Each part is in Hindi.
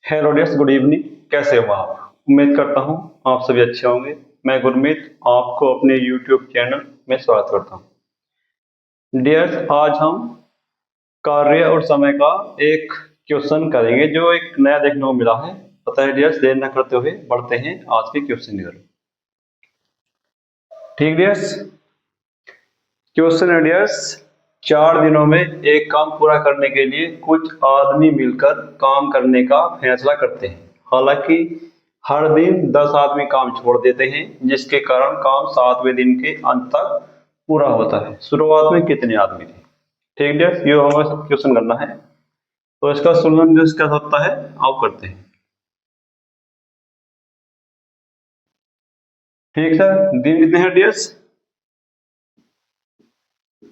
Hello dears, good evening. कैसे हो आप? उम्मीद करता हूँ आप सभी अच्छे होंगे। मैं गुरमीत आपको अपने यूट्यूब चैनल में स्वागत करता हूँ। डियर्स, आज हम कार्य और समय का एक क्वेश्चन करेंगे जो एक नया देखने को मिला है। पता है डियर्स, देर न करते हुए बढ़ते हैं आज के क्वेश्चन की तरफ। ठीक डियर्स, क्वेश्चन है डियर्स, 4 दिनों में एक काम पूरा करने के लिए कुछ आदमी मिलकर काम करने का फैसला करते हैं। हालांकि हर दिन 10 आदमी काम छोड़ देते हैं, जिसके कारण काम 7वें दिन के अंत तक पूरा होता है। शुरुआत में कितने आदमी थे? ठीक है, ये हमें क्वेश्चन करना है। तो इसका सोल्यूशन क्या होता है, आप करते हैं। ठीक सर, दिन कितने हैं डियर्स?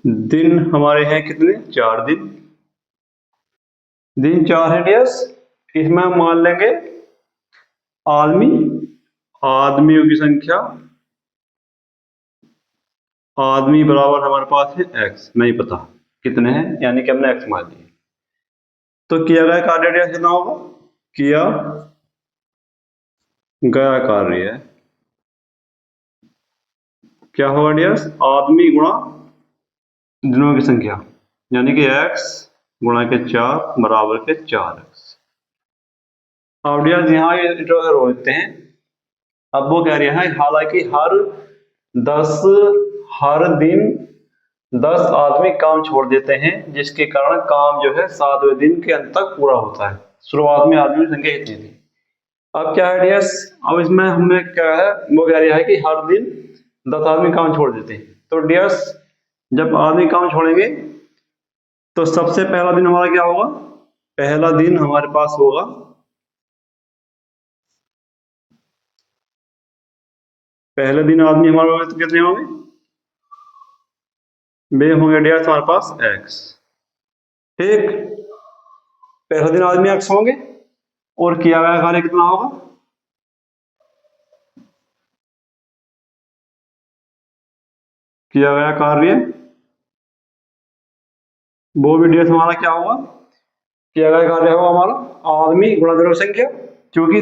दिन हमारे हैं कितने? 4 दिन। दिन 4 है डियर्स। इसमें हम मान लेंगे आदमी, आदमियों की संख्या, आदमी बराबर हमारे पास है x, नहीं पता कितने हैं, यानी कि हमने x मान लिया। तो किया गया कार्य डियर्स कितना होगा? किया गया कार्य क्या होगा डियर्स? आदमी गुणा दिनों की संख्या, यानी कि x गुणा के 4 बराबर के 4x। अब डियर्स यहाँ ये इंटरवल होते हैं। अब वो कह रहे हैं हालांकि हर दिन 10 आदमी काम छोड़ देते हैं, जिसके कारण काम जो है 7वें दिन के अंत तक पूरा होता है। शुरुआत में आदमियों की संख्या इतनी थी। अब क्या है डियर्स? अब इसमें हमने क्या है, वो कह रहा है कि हर दिन 10 आदमी काम छोड़ देते हैं। तो डियर्स, जब आदमी काम छोड़ेंगे तो सबसे पहला दिन हमारा क्या होगा? पहला दिन हमारे पास होगा पहले दिन आदमी हमारे तो कितने होंगे? वे होंगे डियर्स हमारे पास x। ठीक, पहला दिन आदमी x होंगे और किया गया कार्य कितना होगा? किया गया कार्य वो भी डियर्स हमारा क्या होगा? किया गया कार्य होगा हमारा आदमी गुणा दिनों की संख्या, क्योंकि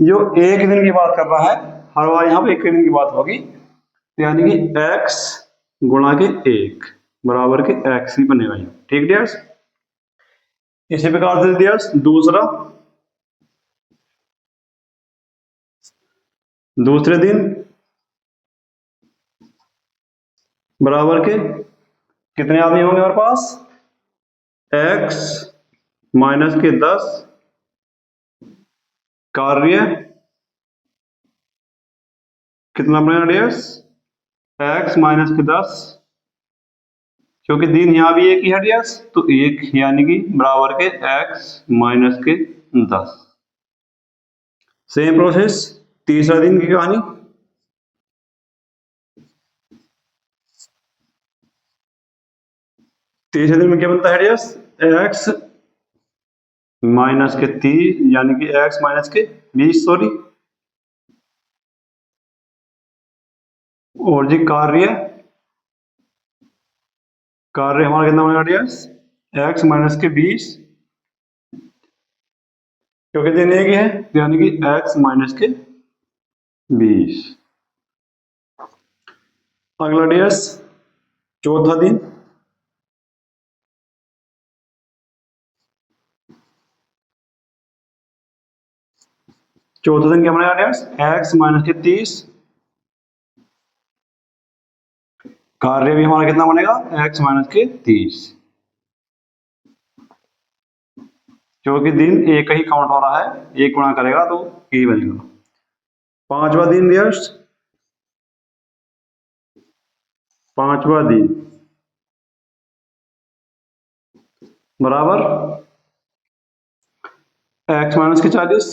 जो एक दिन की बात कर रहा है, हर बार यहाँ पे एक दिन की बात होगी, यानी कि x गुणा के 1 बराबर के x ही बनेगा। ठीक डियर्स, इसी प्रकार से डियर्स दूसरे दिन बराबर के कितने आदमी होंगे हमारे पास? x माइनस के 10 कार्य कितना बनेगा डियर्स? x माइनस के 10, क्योंकि दिन यहाँ भी एक ही है डियर्स, तो एक यानी कि बराबर के x माइनस के 10। सेम प्रोसेस तीसरा दिन की कहानी। तीसरे दिन में क्या बनता है डियर्स? x माइनस के 30, यानी कि x माइनस के 20, सॉरी। और जी कार्य हमारा कितना बनेगा डियर्स? x माइनस के 20, क्योंकि दिन एक ही है, यानी कि x माइनस के 20। अगला डियर्स चौथा दिन। चौथा दिन क्या बनेगा डियर्स? x माइनस के 30, कार्य भी हमारा कितना बनेगा? x माइनस के 30, क्योंकि दिन एक ही काउंट हो रहा है, एक गुणा करेगा तो यही बनेगा। पांचवा दिन डियर्स, पांचवा दिन बराबर x माइनस के 40,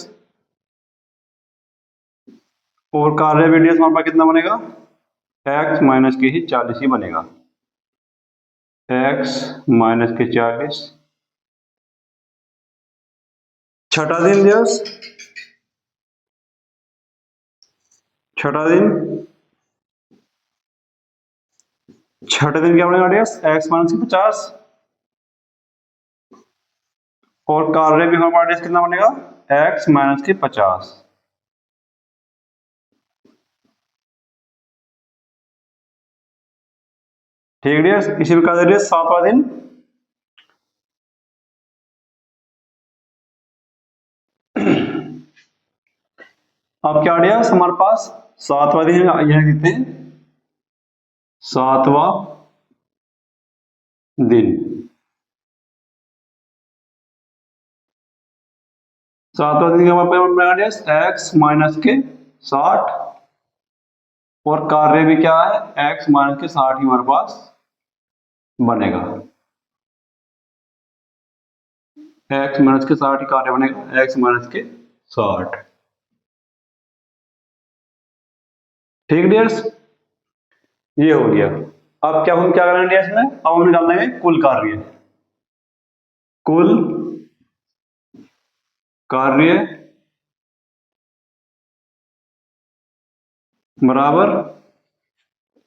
और कार्य भी डियर्स हमारे पास कितना बनेगा? x माइनस के ही 40 ही बनेगा। x माइनस के 40। छठा दिन डियर्स, छठा दिन क्या बनेगा डियर्स? x माइनस के 50, और कार्य भी हमारे पास कितना बनेगा? x माइनस के 50। ठीक डियर्स, इसी प्रकार से 7वां दिन अब क्या डियर्स हमारे पास 7वां दिन यह देते हैं 7वां दिन। 7वां दिन हमारे पास x माइनस के 60 और कार्य भी क्या है x माइनस के 60 ही हमारे पास बनेगा। x माइनस के 60 ही कार्य बनेगा, x माइनस के 60। ठीक डियर्स, ये हो गया। अब क्या हम क्या करेंगे डियर्स में, अब हम निकाल लेंगे कुल कार्य। कुल कार्य बराबर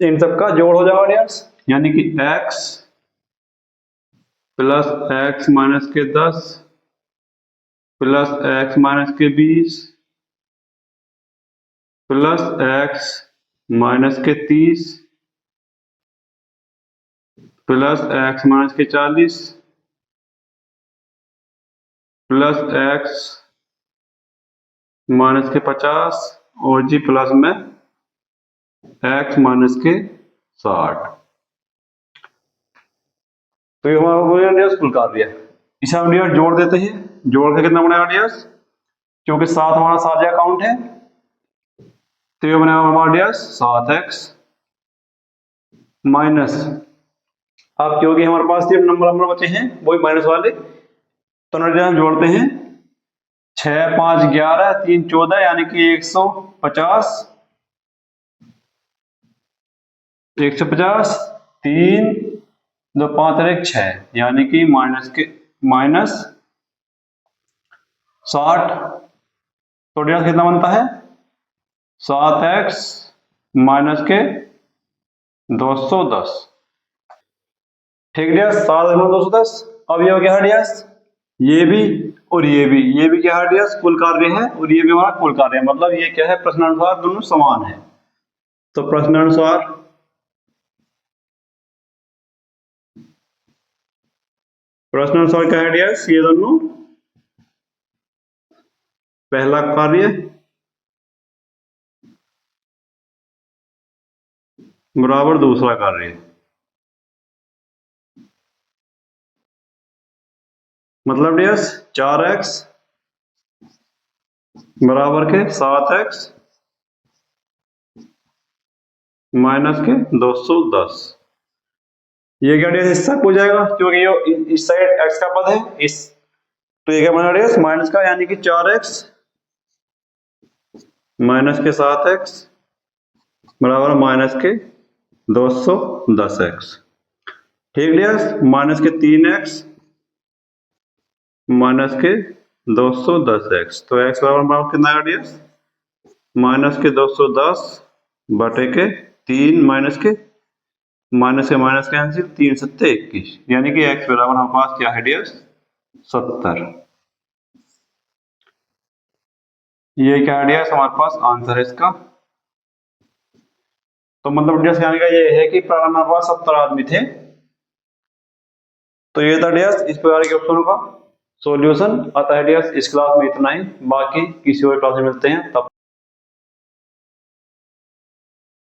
इन सबका जोड़ हो जाएगा डियर्स, यानी कि x प्लस x माइनस के 10 प्लस x माइनस के 20 प्लस x माइनस के 30 प्लस x माइनस के 40 प्लस x माइनस के 50 और जी प्लस में x माइनस के 60। तो ये हमारा कुल कार्य है। इसे हम डियर्स जोड़ देते हैं, जोड़ के कितना बनेगा डियर्स, क्योंकि 7 हमारा साझा अकाउंट है तो ये बनेगा हमारा डियर्स 7x माइनस, अब क्योंकि हमारे पास ये नंबर बचे हैं वही माइनस वाले, तो हम जोड़ते हैं 6 5 11 3 14 यानी कि 150 150 3 2 5 1 6 यानी कि माइनस 60। तो डियर्स कितना बनता है 7x माइनस के 210। ठीक डियर्स, 7/210। अब ये हो गया डियर्स, ये भी और ये भी क्या है डियर्स कुल कार्य है और ये भी हमारा कुल कार्य है, मतलब ये क्या है प्रश्नानुसार दोनों समान है। तो प्रश्नानुसार क्या है डियर्स, ये दोनों पहला कार्य बराबर दूसरा कार्य, मतलब डियर्स 4x बराबर के 7x माइनस के 210। ये क्या डियर्स इससे हो जाएगा क्योंकि ये इस साइड x का पद है, इस तो ये क्या बना डियर्स माइनस का, यानी कि 4x माइनस के 7x बराबर माइनस के 210x। ठीक डियर्स, माइनस के 3x माइनस के 210x, तो x बराबर कितना है डियर्स माइनस के 210 बटे के 3 माइनस के कैंसिल 3 7 21, यानी कि x बराबर हमारे पास क्या है डियर्स 70। ये क्या है डियर्स हमारे पास आंसर है इसका। तो मतलब डियर्स यानी का ये है कि प्रारंभ हमारे पास 70 आदमी थे। तो ये था डियर्स इस प्रकार के क्वेश्चनों का सॉल्यूशन। अतः डियर्स इस क्लास में इतना ही, बाकी किसी और क्लास में मिलते हैं तब